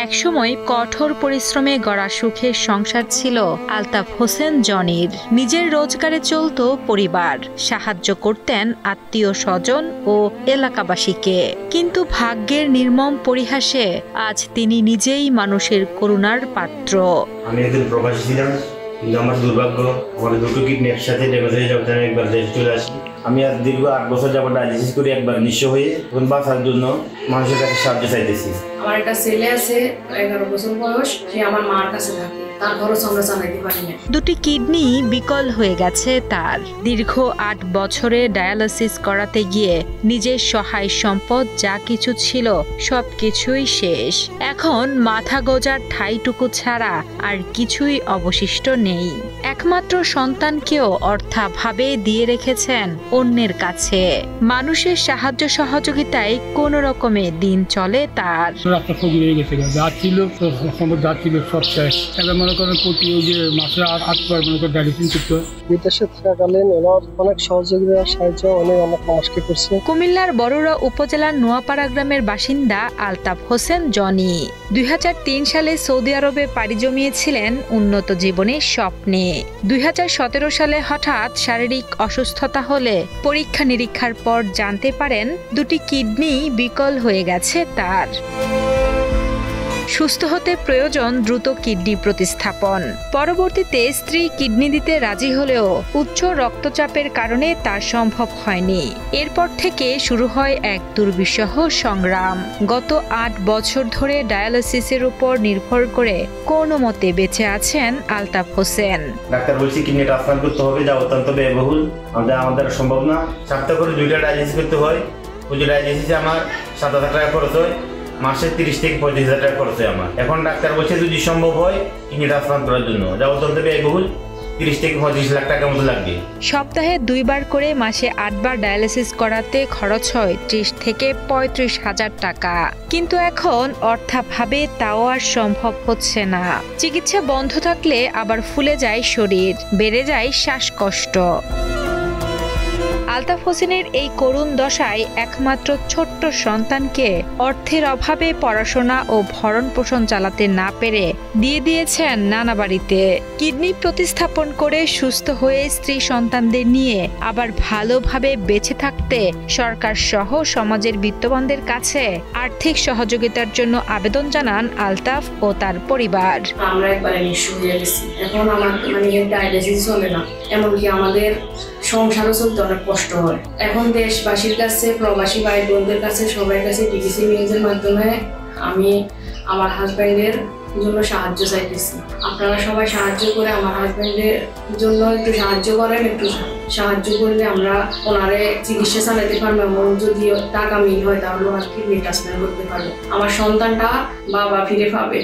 একসময় কঠোর পরিশ্রমে গড়া সুখের সংসার ছিল আলতাফ হোসেন জনির। নিজের রোজগারে চলত পরিবার, সাহায্য করতেন আত্মীয় স্বজন ও এলাকাবাসীকে। কিন্তু ভাগ্যের নির্মম পরিহাসে আজ তিনি নিজেই মানুষের করুণার পাত্র। আমি একদিন প্রবাসী ছিলাম, কিন্তু আমার দুর্ভাগ্য, আমার দুটো কিডনি একসাথে একবার দেশে চলে আসি। আমি আজ দীর্ঘ 8 বছর যাবত ডায়ালিসিস করে একবার নিঃস্ব হয়ে এখন বাঁচার জন্য মানুষের কাছে সাহায্য চাইতেছি। আমার একটা ছেলে আছে, 11 বছর বয়স, সে আমার মার কাছে থাকে। তার খরচ আমরা চালাইতে পারি না। দুটি কিডনি বিকল হয়ে গেছে তার। দীর্ঘ 8 বছরে ডায়ালিসিস করাতে গিয়ে নিজের সহায় সম্পদ যা কিছু ছিল সবকিছুই শেষ। এখন মাথা গোজার ঠাইটুকু ছাড়া আর কিছুই অবশিষ্ট নেই। একমাত্র সন্তানকেও অর্থাভাবে দিয়ে রেখেছেন অন্যের কাছে। মানুষের সাহায্য সহযোগিতায় কোন রকমে দিন চলে তার। রাস্তা খুবই হয়ে গেছে, যা ছিল যা ছিল সব শেষ। মনে করেন প্রতি ওই যে মাসে 8বার মনে করেন ডায়ালিসিস করতে হয়। বিদেশে থাকাকালীন ওনার অনেক সহযোগিতা সাহায্য অনেক মানুষকে করছে। কুমিল্লার বরুড়া উপজেলার নোয়াপাড়া গ্রামের বাসিন্দা আলতাফ হোসেন জনি 2003 সালে সৌদি আরবে পাড়ি জমিয়েছিলেন উন্নত জীবনের স্বপ্নে। 2017 সালে হঠাৎ শারীরিক অসুস্থতা হলে পরীক্ষা নিরীক্ষার পর জানতে পারেন দুটি কিডনি বিকল হয়ে গেছে তার। সুস্থ হতে প্রয়োজন দ্রুত কিডনি প্রতিস্থাপন। পরবর্তীতে স্ত্রী কিডনি দিতে রাজি হলেও উচ্চ রক্তচাপের কারণে তা সম্ভব হয়নি। এরপর থেকে শুরু হয় এক দুর্বিষহ সংগ্রাম। গত 8 বছর ধরে ডায়ালিসিসের উপর নির্ভর করে কোনো মতে বেঁচে আছেন আলতাফ হোসেন। ডাক্তার বলছে কিডনি ট্রান্সপ্লান্ট করতে হবে, যা অত্যন্ত ব্যয়বহুল, আমাদের সম্ভব না। সপ্তাহে করে 2টা ডায়ালিসিস করতে হয়। ওই ডায়ালিসিসে আমার 7,000 টাকা খরচ হয়, মাসে 30 থেকে 35,000 টাকা খরচ হয় আমার। এখন ডাক্তার বলছে যদি সম্ভব হয় কিডনি ট্রান্সপ্লান্ট করার জন্য, যা অত্যন্ত ব্যয়বহুল, 30 থেকে 35 লাখ টাকার মতো লাগবে। সপ্তাহে 2 বার করে মাসে 8 বার ডায়ালিসিস করাতে খরচ হয় 30 থেকে 35 হাজার টাকা। কিন্তু এখন অর্থাভাবে তাও আর সম্ভব হচ্ছে না। চিকিৎসা বন্ধ থাকলে আবার ফুলে যায় শরীর, বেড়ে যায় শ্বাসকষ্ট। আলতাফ হোসেনের এই করুণ দশায় একমাত্র ছোট্ট সন্তানকে অর্থের অভাবে পড়াশোনা ও ভরণ পোষণ চালাতে না পেরে দিয়ে দিয়েছেন নানা বাড়িতে। কিডনি প্রতিস্থাপন করে সুস্থ হয়ে স্ত্রী সন্তানদের নিয়ে আবার ভালোভাবে বেঁচে থাকতে সরকার সহ সমাজের বিত্তবানদের কাছে আর্থিক সহযোগিতার জন্য আবেদন জানান আলতাফ ও তার পরিবার। আমরা একবারে নিঃস্ব হয়ে গেছি। এখন আমার ডায়ালিসিস চলে না, এমনকি আমাদের সংসারও চলতে অনেক কষ্ট হয়। এখন দেশবাসীর কাছে, প্রবাসী ভাই বোনদের কাছে, সবার কাছে ডিবিসি নিউজের মাধ্যমে আমি আমার হাজব্যান্ডের জন্য সাহায্য চাইতেছি। আপনারা সবাই সাহায্য করে আমার হাজব্যান্ডের জন্য একটু সাহায্য করেন। একটু সাহায্য করলে আমরা ওনারে চিকিৎসা চালাতে পারবো, এবং যদি টাকা মিল হয় তাহলে ওনার কিডনি ট্রান্সপ্লান্ট করতে পারবো। আমার সন্তানটা বাবা ফিরে পাবে।